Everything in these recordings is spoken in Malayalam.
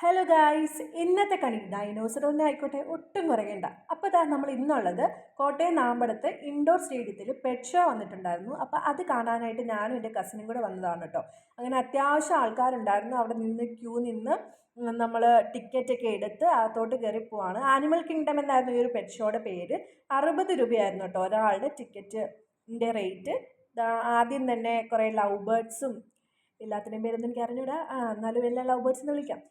ഹലോ ഗായ്സ്, ഇന്നത്തെ കളി ഡൈനോസർ ഒന്നും ആയിക്കോട്ടെ, ഒട്ടും കുറയണ്ട. അപ്പോൾ ഇതാ നമ്മൾ ഇന്നുള്ളത് കോട്ടയം നാമ്പടത്ത് ഇൻഡോർ സ്റ്റേഡിയത്തിൽ പെറ്റ് ഷോ വന്നിട്ടുണ്ടായിരുന്നു. അപ്പോൾ അത് കാണാനായിട്ട് ഞാനും എൻ്റെ കസിനും കൂടെ വന്നതാണ് കേട്ടോ. അങ്ങനെ അത്യാവശ്യം ആൾക്കാരുണ്ടായിരുന്നു. അവിടെ നിന്ന് ക്യൂ നിന്ന് നമ്മൾ ടിക്കറ്റൊക്കെ എടുത്ത് അകത്തോട്ട് കയറി പോവാണ്. ആനിമൽ കിങ്ഡം എന്നായിരുന്നു ഈ ഒരു പെറ്റ് ഷോയുടെ പേര്. 60 രൂപയായിരുന്നു കേട്ടോ ഒരാളുടെ ടിക്കറ്റിൻ്റെ റേറ്റ്. ആദ്യം തന്നെ കുറേ ലവ് ബേർഡ്സും, എല്ലാത്തിൻ്റെയും പേരൊന്നും എനിക്ക് അറിഞ്ഞൂടാ, എന്നാലും എല്ലാം ലവ് ബേർഡ്സ് എന്ന് വിളിക്കാം.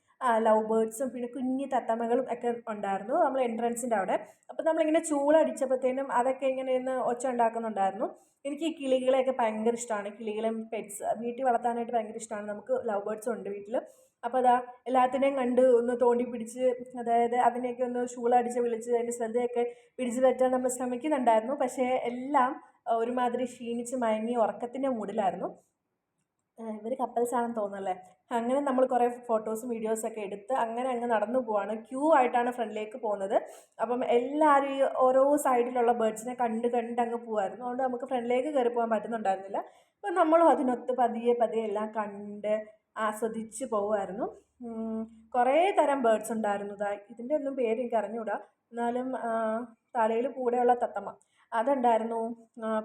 ലവ് ബേർഡ്സും പിന്നെ കുഞ്ഞി തത്തമ്മകളും ഒക്കെ ഉണ്ടായിരുന്നു നമ്മൾ എൻട്രൻസിൻ്റെ അവിടെ. അപ്പോൾ നമ്മളിങ്ങനെ ചൂളടിച്ചപ്പോഴത്തേനും അതൊക്കെ ഇങ്ങനെ ഒന്ന് ഒച്ച ഉണ്ടാക്കുന്നുണ്ടായിരുന്നു. എനിക്ക് ഈ കിളികളെയൊക്കെ ഭയങ്കര ഇഷ്ടമാണ്. കിളികളെയും പെറ്റ്സ് വീട്ടിൽ വളർത്താനായിട്ട് ഭയങ്കര ഇഷ്ടമാണ്. നമുക്ക് ലവ് ബേർഡ്സും ഉണ്ട് വീട്ടിൽ. അപ്പോൾ അതാ എല്ലാത്തിനെയും കണ്ട് ഒന്ന് തോണ്ടി പിടിച്ച്, അതായത് അതിനെയൊക്കെ ഒന്ന് ചൂളടിച്ച് വിളിച്ച് അതിൻ്റെ ശ്രദ്ധയൊക്കെ പിടിച്ചു പറ്റാൻ നമ്മൾ ശ്രമിക്കുന്നുണ്ടായിരുന്നു. പക്ഷേ എല്ലാം ഒരുമാതിരി ക്ഷീണിച്ച് മയങ്ങി ഉറക്കത്തിൻ്റെ മൂഡിലായിരുന്നു. ഇവർ കപ്പിൾസ് ആണെന്ന് തോന്നുന്നല്ലേ. അങ്ങനെ നമ്മൾ കുറേ ഫോട്ടോസും വീഡിയോസൊക്കെ എടുത്ത് അങ്ങനെ അങ്ങ് നടന്നു പോവാണ്. ക്യൂ ആയിട്ടാണ് ഫ്രണ്ടിലേക്ക് പോകുന്നത്. അപ്പം എല്ലാവരും ഈ ഓരോ സൈഡിലുള്ള ബേർഡ്സിനെ കണ്ട് കണ്ട് അങ്ങ് പോകുമായിരുന്നു. അതുകൊണ്ട് നമുക്ക് ഫ്രണ്ടിലേക്ക് കയറി പോകാൻ പറ്റുന്നുണ്ടായിരുന്നില്ല. അപ്പം നമ്മളും അതിനൊത്ത് പതിയെ പതിയെ എല്ലാം കണ്ട് ആസ്വദിച്ച് പോകുമായിരുന്നു. കുറേ തരം ബേർഡ്സ് ഉണ്ടായിരുന്നു. ഇതിൻ്റെ ഒന്നും പേര് എനിക്ക് അറിഞ്ഞുകൂടാ, എന്നാലും തലയിൽ കൂടെയുള്ള തത്തമ്മ അതുണ്ടായിരുന്നു.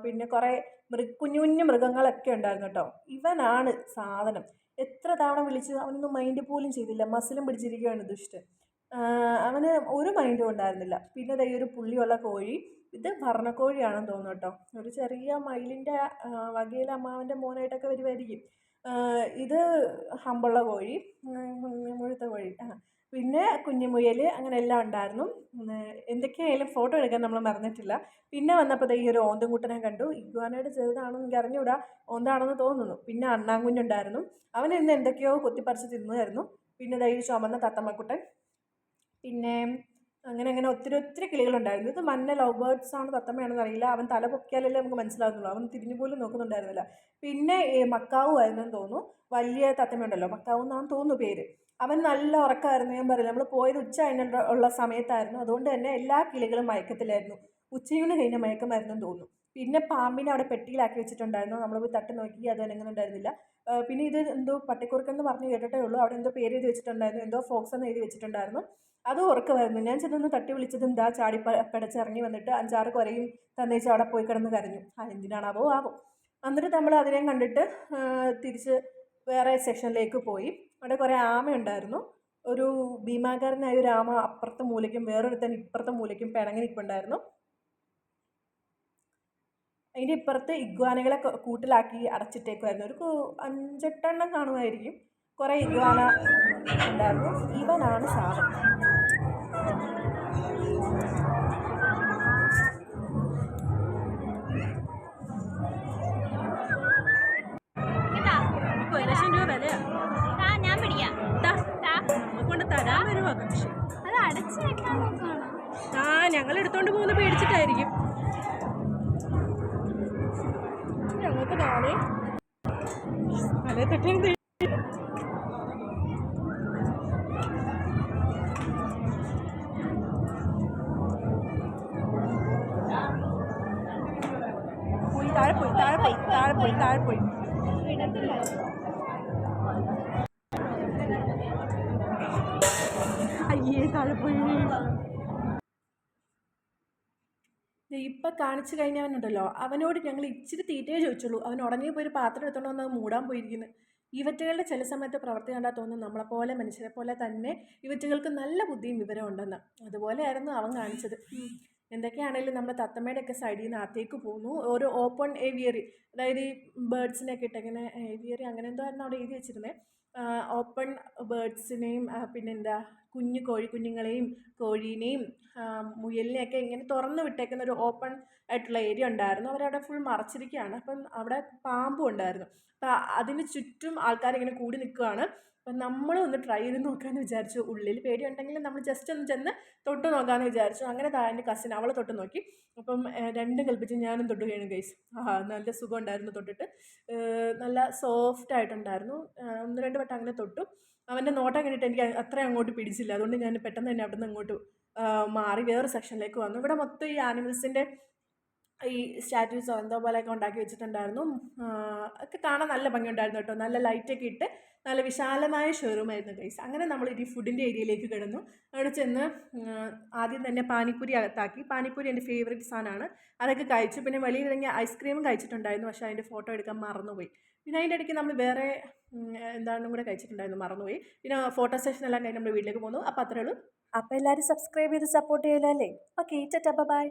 പിന്നെ കുറേ കുഞ്ഞു കുഞ്ഞു മൃഗങ്ങളൊക്കെ ഉണ്ടായിരുന്നു കേട്ടോ. ഇവനാണ് സാധനം. എത്ര തവണ വിളിച്ച് അവനൊന്നും മൈൻഡ് പോലും ചെയ്തില്ല. മസിലും പിടിച്ചിരിക്കുകയാണ് ദുഷ്ടൻ. അവന് ഒരു മൈൻഡും ഉണ്ടായിരുന്നില്ല. പിന്നെ ഈ ഒരു പുള്ളിയുള്ള കോഴി, ഇത് വർണ്ണക്കോഴിയാണെന്ന് തോന്നുന്നു കേട്ടോ. ഒരു ചെറിയ മയിലിൻ്റെ വകയിൽ അമ്മാവൻ്റെ മോനായിട്ടൊക്കെ വരുമായിരിക്കും. ഇത് ഹമ്പുള്ള കോഴി, മുഴുത്ത കോഴി. പിന്നെ കുഞ്ഞുമുയൽ, അങ്ങനെ എല്ലാം ഉണ്ടായിരുന്നു. എന്തൊക്കെയായാലും ഫോട്ടോ എടുക്കാൻ നമ്മൾ മറന്നിട്ടില്ല. പിന്നെ വന്നപ്പോൾ ഈ ഒരു ഓന്തുംകുട്ടനെ കണ്ടു. ഇഗ്വാനയുടെ ചെറുതാണെന്ന് എനിക്ക് അറിഞ്ഞുകൂടാ, ഓന്താണെന്ന് തോന്നുന്നു. പിന്നെ അണ്ണാങ്കുഞ്ഞുണ്ടായിരുന്നു. അവൻ ഇന്ന് എന്തൊക്കെയോ കൊത്തിപ്പറിച്ച് തിന്നുമായിരുന്നു. പിന്നെ ഈ ചുമന്ന തത്തമ്മക്കുട്ടൻ. പിന്നെ അങ്ങനെ അങ്ങനെ ഒത്തിരി ഒത്തിരി കിളികളുണ്ടായിരുന്നു. ഇത് മഞ്ഞ ലവ് ബേർഡ്സ് ആണ് തത്തമ്മയാണെന്ന് അറിയില്ല. അവൻ തല പൊക്കിയാലല്ലേ നമുക്ക് മനസ്സിലാകുന്നുള്ളൂ. അവൻ തിരിഞ്ഞു പോലും നോക്കുന്നുണ്ടായിരുന്നില്ല. പിന്നെ മക്കാവു ആയിരുന്നെന്ന് തോന്നുന്നു. വലിയ തത്തമ്മയുണ്ടല്ലോ, മക്കാവു എന്നാണ് തോന്നുന്നു പേര്. അവൻ നല്ല ഉറക്കമായിരുന്നു. ഞാൻ പറയില്ല, നമ്മൾ പോയത് ഉച്ച ഉള്ള സമയത്തായിരുന്നു. അതുകൊണ്ട് തന്നെ എല്ലാ കിളികളും മയക്കത്തിലായിരുന്നു. ഉച്ചയൂണ് കഴിഞ്ഞ മയക്കമായിരുന്നു തോന്നുന്നു. പിന്നെ പാമ്പിനെ അവിടെ പെട്ടിയിലാക്കി വെച്ചിട്ടുണ്ടായിരുന്നു. നമ്മൾ പോയി തട്ടി നോക്കി, അത് അനങ്ങുന്നുണ്ടായിരുന്നില്ല. പിന്നെ ഇത് എന്തോ പട്ടിക്കുറുക്കെന്ന് പറഞ്ഞ് കേട്ടിട്ടേ ഉള്ളൂ. അവിടെ എന്തോ പേര് എഴുതി വെച്ചിട്ടുണ്ടായിരുന്നു, എന്തോ ഫോക്സ് എന്ന് എഴുതി വെച്ചിട്ടുണ്ടായിരുന്നു. അത് ഉറക്കമായിരുന്നു. ഞാൻ ചെന്നൊന്ന് തട്ടി വിളിച്ചത് എന്താ ചാടി പിടച്ചിറങ്ങി വന്നിട്ട് 5-6 കുരയും തന്നേച്ച് അവിടെ പോയി കിടന്ന് കരഞ്ഞു. എന്തിനാണാവോ ആവോ. എന്നിട്ട് നമ്മൾ അതിനെയും കണ്ടിട്ട് തിരിച്ച് വേറെ സെക്ഷനിലേക്ക് പോയി. അവിടെ കുറേ ആമയുണ്ടായിരുന്നു. ഒരു ഭീമാകാരനായ ഒരു ആമ അപ്പുറത്തെ മൂലയ്ക്കും വേറൊരുത്തൻ ഇപ്പുറത്തെ മൂലയ്ക്കും പിണങ്ങി നിൽപ്പുണ്ടായിരുന്നു. അതിൻ്റെ ഇപ്പുറത്ത് ഇഗ്വാനകളെ കൂട്ടിലാക്കി അടച്ചിട്ടേക്കുമായിരുന്നു. ഒരു 5-8 എണ്ണം കാണുമായിരിക്കും. കുറേ ഇഗ്വാന ഉണ്ടായിരുന്നു. ഇവനാണ് സാധനം. ഞങ്ങൾ എടുത്തോണ്ട് പോകുന്ന പേടിച്ചിട്ടായിരിക്കും. ഞങ്ങൾക്ക് നാളെ അതെ തെറ്റി താഴെ പോയി അയ്യേ താഴെ പോയി. ഇപ്പം കാണിച്ചു കഴിഞ്ഞവനുണ്ടല്ലോ, അവനോട് ഞങ്ങൾ ഇച്ചിരി തീറ്റയെ ചോദിച്ചുള്ളൂ. അവൻ ഉടനെ പോയി ഒരു പാത്രം എടുത്തോണ്ട് വന്ന് മൂടാൻ പോയിരിക്കുന്നു. ഇവറ്റകളുടെ ചില സമയത്ത് പ്രവർത്തി കണ്ടാൽ തോന്നുന്നു നമ്മളെപ്പോലെ മനുഷ്യരെ പോലെ തന്നെ ഇവറ്റകൾക്ക് നല്ല ബുദ്ധിയും വിവരം ഉണ്ടെന്ന്. അതുപോലെയായിരുന്നു അവൻ കാണിച്ചത്. എന്തൊക്കെയാണെങ്കിലും നമ്മുടെ തത്തമ്മയുടെയൊക്കെ സൈഡിൽ നിന്ന് അകത്തേക്ക് പോകുന്നു. ഒരു ഓപ്പൺ ഏവിയറി, അതായത് ഈ ബേർഡ്സിനെയൊക്കെ ഇട്ടിങ്ങനെ ഏവിയറി അങ്ങനെ എന്തോ ആയിരുന്നു അവിടെ എഴുതി വെച്ചിരുന്നത്. ഓപ്പൺ ബേർഡ്സിനെയും പിന്നെന്താ കോഴിക്കുഞ്ഞുങ്ങളെയും കോഴീനെയും മുയലിനെയൊക്കെ ഇങ്ങനെ തുറന്നു വിട്ടേക്കുന്ന ഒരു ഓപ്പൺ ആയിട്ടുള്ള ഏരിയ ഉണ്ടായിരുന്നു. അവരവിടെ ഫുൾ മറച്ചിരിക്കുകയാണ്. അപ്പം അവിടെ പാമ്പും ഉണ്ടായിരുന്നു. അപ്പം അതിന് ചുറ്റും ആൾക്കാരിങ്ങനെ കൂടി നിൽക്കുകയാണ്. അപ്പം നമ്മൾ ഒന്ന് ട്രൈ ചെയ്ത് നോക്കാമെന്ന് വിചാരിച്ചു. ഉള്ളിൽ പേടിയുണ്ടെങ്കിൽ നമ്മൾ ജസ്റ്റ് ഒന്ന് ചെന്ന് തൊട്ട് നോക്കാമെന്ന് വിചാരിച്ചു. അങ്ങനെ എൻ്റെ കസിൻ അവൾ തൊട്ട് നോക്കി. അപ്പം രണ്ടും കൽപ്പിച്ച് ഞാനും തൊട്ട് വീണു ഗൈസ്. നല്ല സുഖം ഉണ്ടായിരുന്നു തൊട്ടിട്ട്. നല്ല സോഫ്റ്റ് ആയിട്ടുണ്ടായിരുന്നു. 1-2 വട്ടം അങ്ങനെ തൊട്ടു. അവൻ്റെ നോട്ടം കണ്ടിട്ട് എനിക്ക് അത്രയും അങ്ങോട്ട് പിടിച്ചില്ല. അതുകൊണ്ട് ഞാൻ പെട്ടെന്ന് തന്നെ അവിടെ നിന്ന് അങ്ങോട്ട് മാറി വേറെ സെക്ഷനിലേക്ക് വന്നു. ഇവിടെ മൊത്തം ഈ ആനിമൽസിൻ്റെ ഈ സ്റ്റാറ്റ്യൂസോ എന്തോ പോലെയൊക്കെ ഉണ്ടാക്കി വെച്ചിട്ടുണ്ടായിരുന്നു. ഒക്കെ കാണാൻ നല്ല ഭംഗിയുണ്ടായിരുന്നു കേട്ടോ. നല്ല ലൈറ്റൊക്കെ ഇട്ട് നല്ല വിശാലമായ ഷോറൂമായിരുന്നു ഗൈസ്. അങ്ങനെ നമ്മൾ ഈ ഫുഡിൻ്റെ ഏരിയയിലേക്ക് കിടന്നു. അവിടെ ചെന്ന് ആദ്യം തന്നെ പാനിപ്പൂരി അകത്താക്കി. പാനിപ്പൂരി എൻ്റെ ഫേവറേറ്റ് സാധനമാണ്. അതൊക്കെ കഴിച്ചു. പിന്നെ വെളിയിലിറങ്ങി ഐസ്ക്രീമും കഴിച്ചിട്ടുണ്ടായിരുന്നു. പക്ഷേ അതിൻ്റെ ഫോട്ടോ എടുക്കാൻ മറന്നുപോയി. പിന്നെ അതിൻ്റെ ഇടയ്ക്ക് നമ്മൾ വേറെ എന്താണ്ടും കൂടെ കഴിച്ചിട്ടുണ്ടായിരുന്നു, മറന്നുപോയി. പിന്നെ ഫോട്ടോ സെഷൻ എല്ലാം കഴിഞ്ഞ് നമ്മൾ വീട്ടിലേക്ക് പോന്നു. അപ്പോൾ അത്രേ ഉള്ളൂ. അപ്പോൾ എല്ലാവരും സബ്സ്ക്രൈബ് ചെയ്ത് സപ്പോർട്ട് ചെയ്യലോ അല്ലേ? Okay, by.